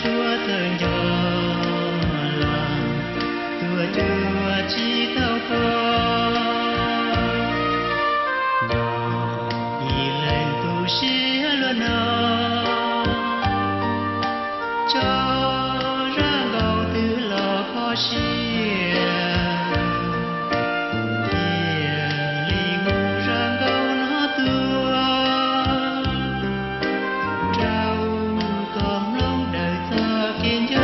chúa thời nhỏ lòng tua tua chỉ tao có nhỏ đi lên tu sĩ luôn nó cho ra gầu từ lò khó xia li ngu ra gầu nó tua trao cầm lông đời ta kiên gió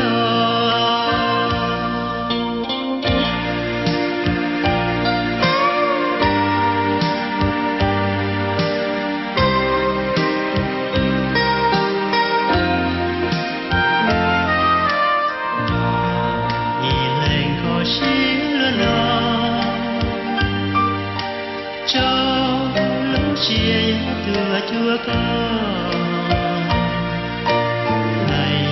chia tua chúa con này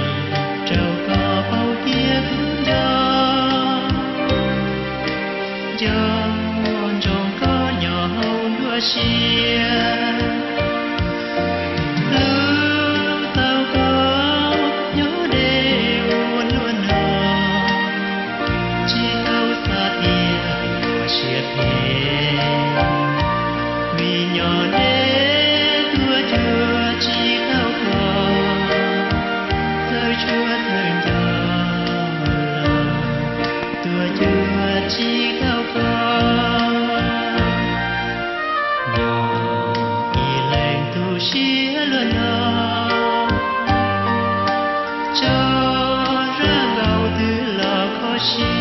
trâu có bao kia cũng do muôn trong có nhỏ hầu đua chia tao có nhớ đều luôn hò chỉ tao xa tiền và chia tiền vì nhỏ đế tua chúa chỉ cao có thời chúa thời nhỏ lòng tua chúa chỉ cao có nhỏ y lệnh tu sĩ luôn nó cho ra gầu từ lò khó xia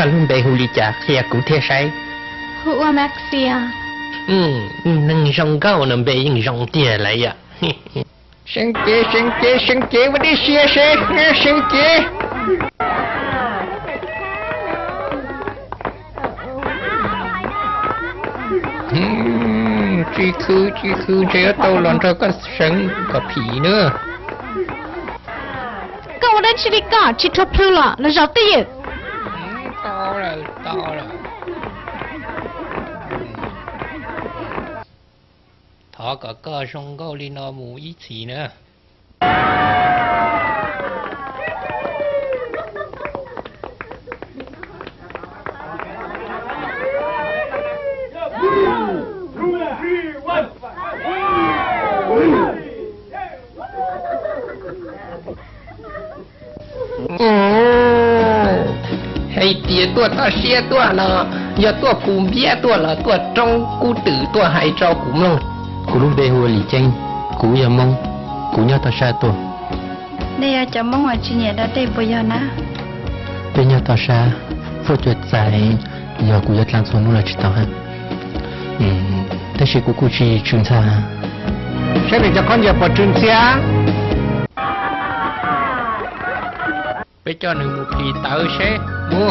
ก็ลุงเบฮูลิจ่าเขียกูเทใช้หัวแม็กเซียนั่งรองเก้านั่งเบยังรองเตี้ยอะไรอ่ะสังเกวันนี้เสียเสียสังเกจีคือเจ้าโตหลอนเธอก็สังกับผีเนอะก็วันนั้นชิลิก้าชิทับพลูล่ะแล้วจะตีto rồi thọ cả cơ sông câu đi nó mù ít gì nữa hay tía tua ta xia tua là giờ tua cùm bia tua là tua trong cú tử tua hay trao cùm luôn cú lúc bê hùa lì chanh cú giờ mông cú nhau ta xa tua đây cho mong ở trên nhà đã đây bây giờ na bê nhau ta xa phô chuột dài giờ cú giờ làm số nữa là chỉ tao ha thế thì cú chỉ trường xa sẽ để cho con giờ bỏ trường xaไปchoหนึ่งmột kỳ tớ sẽ mua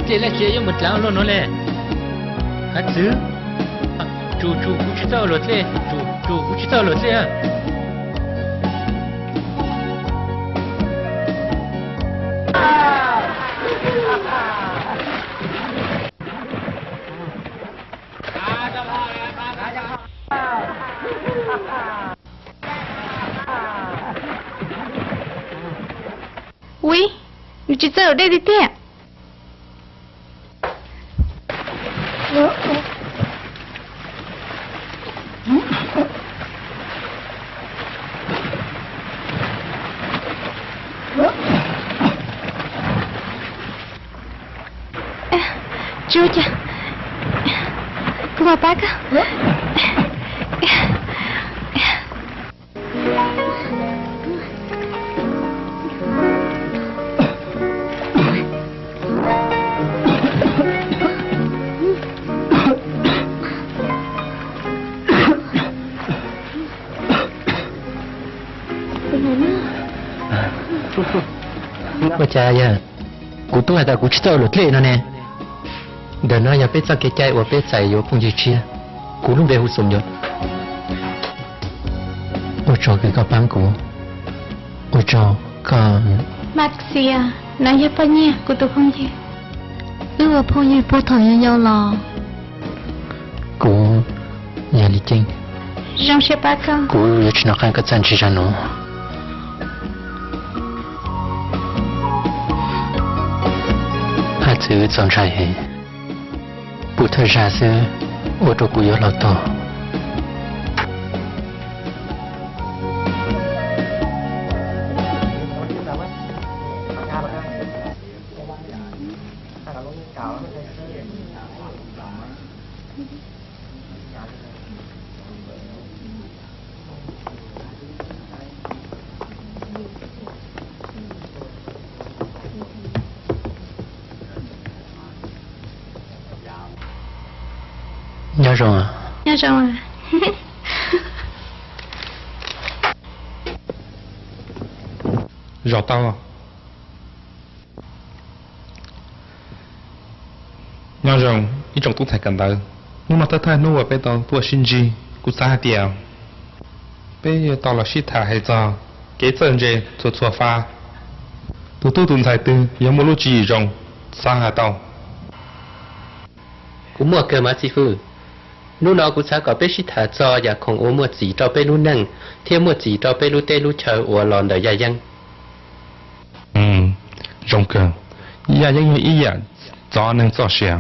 chị là chị với một lão luôn nó nè hạt dữ chủ cũng chỉ tao lột lên chủ cũng chỉ tao lột lên à Ui, you chỉ giờ ở đây đi thế chú cha Kuma bác á ว่าใจอ่ะกูตัวแต่กูชิดเอาหลุดเล่นนะเนี่ยเดี๋ยวน้อยอย่าไปจักใจว่าไปใส่อยู่พงจีเชียกูลุงเบหุสมยศโอจอคือกับปังกูโอจอก็ Maxia, nói với bao nhiêu của tôi không gì. Ước ở phong như bố thằng nhau nhau lò. Cô nhà lý chính. Rong sẽ ba con. Cô yêu chỉ nó khăn cái chân chỉ ra nó. Hai chữ chọn trai hệ. Bố thời ra xưa, ô tô cô yêu lọ to. Nhớ rồi à? Nhớ rồi à? Rõ tao à? Nhớ rồi, ý trong tôi thấy cần tao. Nhưng mà thay nó ở bên tao tôi xin gì, cũng xa tiền. Bây giờ tao là shit thả hay sao? Cái chân gì, chua pha. Tôi tuần thấy từ, giờ mua lúc gì rồi, xa hà tao. Cũng mua cơ mà sư phụ. Lúc nào cũng sẽ có biết shit thả cho và không uống mua gì cho bên lúc nâng, thêm mua gì cho bên lúc tê lúc chờ uống lòn đời dài dân. Rong cơ. Dạ dân ý dạ, cho nên cho xe.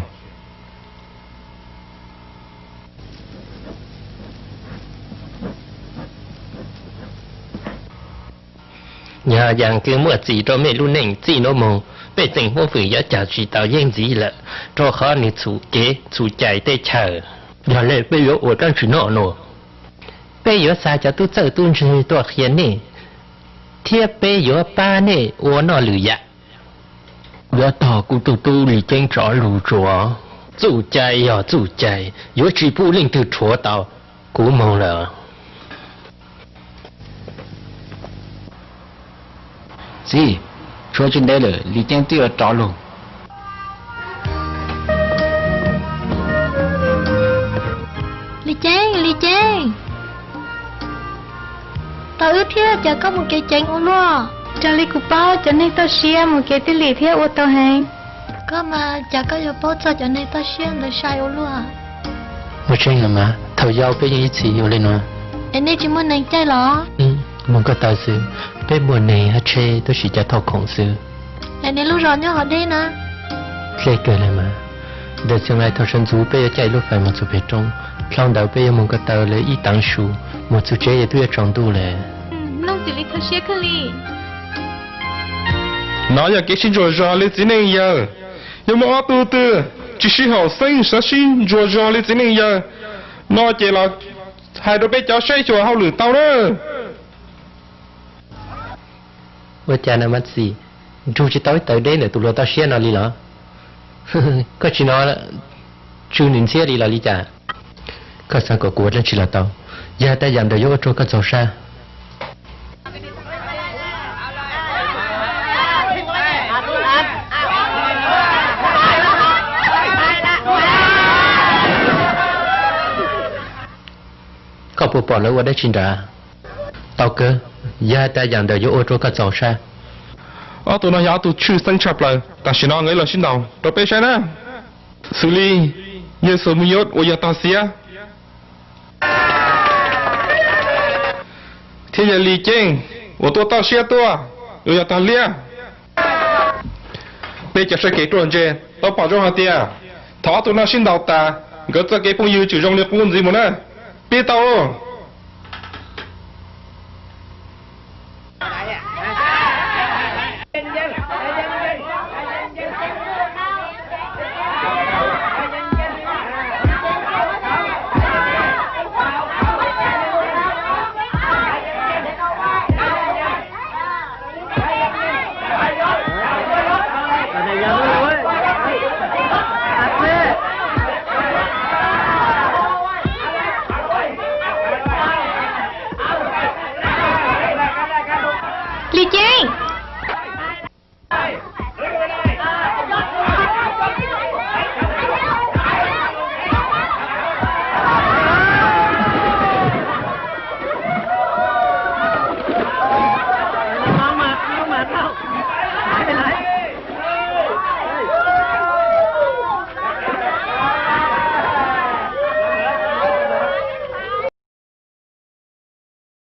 Nhà dạng cứ mua gì cho mẹ lúc nâng gì nó mong. Bây giờ mua phải giá trả chỉ tạo yên gì là cho khó nên chủ kế, chủ chạy tê chờ. Giờ lại bây giờ ở trong chuyện nọ nọ. Bây giờ sao cho tôi chờ tôi chơi tôi khiến nè. Thiếp bây giờ ba nè, ở nọ lử dạ. Giờ tỏ của tôi lì chân trỏ lù trỏ. Chủ chạy à chủ chạy, giờ chỉ phụ linh từ trỏ tàu. Cú mong là. Gì? Chúa trên đây là lý chân tiêu trỏ luôn. Lý Trang. Tao ước thiết chờ có một cái chén ô loa. Cho lý của bao cho nên tao xia một cái tí lì theo ô tao hàng. Có mà chờ có yêu bố cho nên tao xem được sai ô loa. Một chuyện là mà, thầu giao bây giờ ý chí yêu lên mà. Em đây chỉ muốn đánh chơi lọ. Muốn có tao sư. Bây mùa này hát chê tôi chỉ cho thầu khổng sư. Em đây lúc rồi nhớ họ đi nè. Lê cười lại mà. Để tương lai thầu sân chú bây giờ chạy lúc phải một số bề trong. Lòng đầu bây giờ muốn có tao lấy ý tăng sụ. Một số chế giờ tôi trong tu lệ. Nông chỉ lý thao xia khá lì. Nói là cái xin rồi lên chính này giờ. Nhưng mà từ chỉ xin họ sinh sẽ xin rồi lên chính này giờ. Nó chỉ là hai đứa bé cháu xây chùa hao lử tao đó. Ủa cha nó mất gì? Chú chỉ tới đây là tụi lo tao xia nó đi lọ. Có chỉ nói là chú nín xia đi là đi cha. Có sao có cuộc lên chỉ là tao. Giờ ta giảm được vô cho các cháu xa. Có bộ bỏ lỡ qua đây chính ra. Tao cơ. Giờ ta giảm được vô cho các cháu xa. Tụi nó giáo tụi chữ sinh chập lại. Ta chỉ nói ngay là xin đầu. Rồi bé xe nè. Xử lý. Như sự mưu yốt. Ôi giờ ta xía. Thế giờ lý chênh. Ôi tôi tao xía tôi. Ôi giờ ta lia. Bây giờ sẽ kể trộn chê. Tao bảo cho họ tìa. Thó tụi nó xin đầu ta. Gớt ra cái phong yêu chữ rong liệt phun gì mà nè. Biết tao. Chị Trang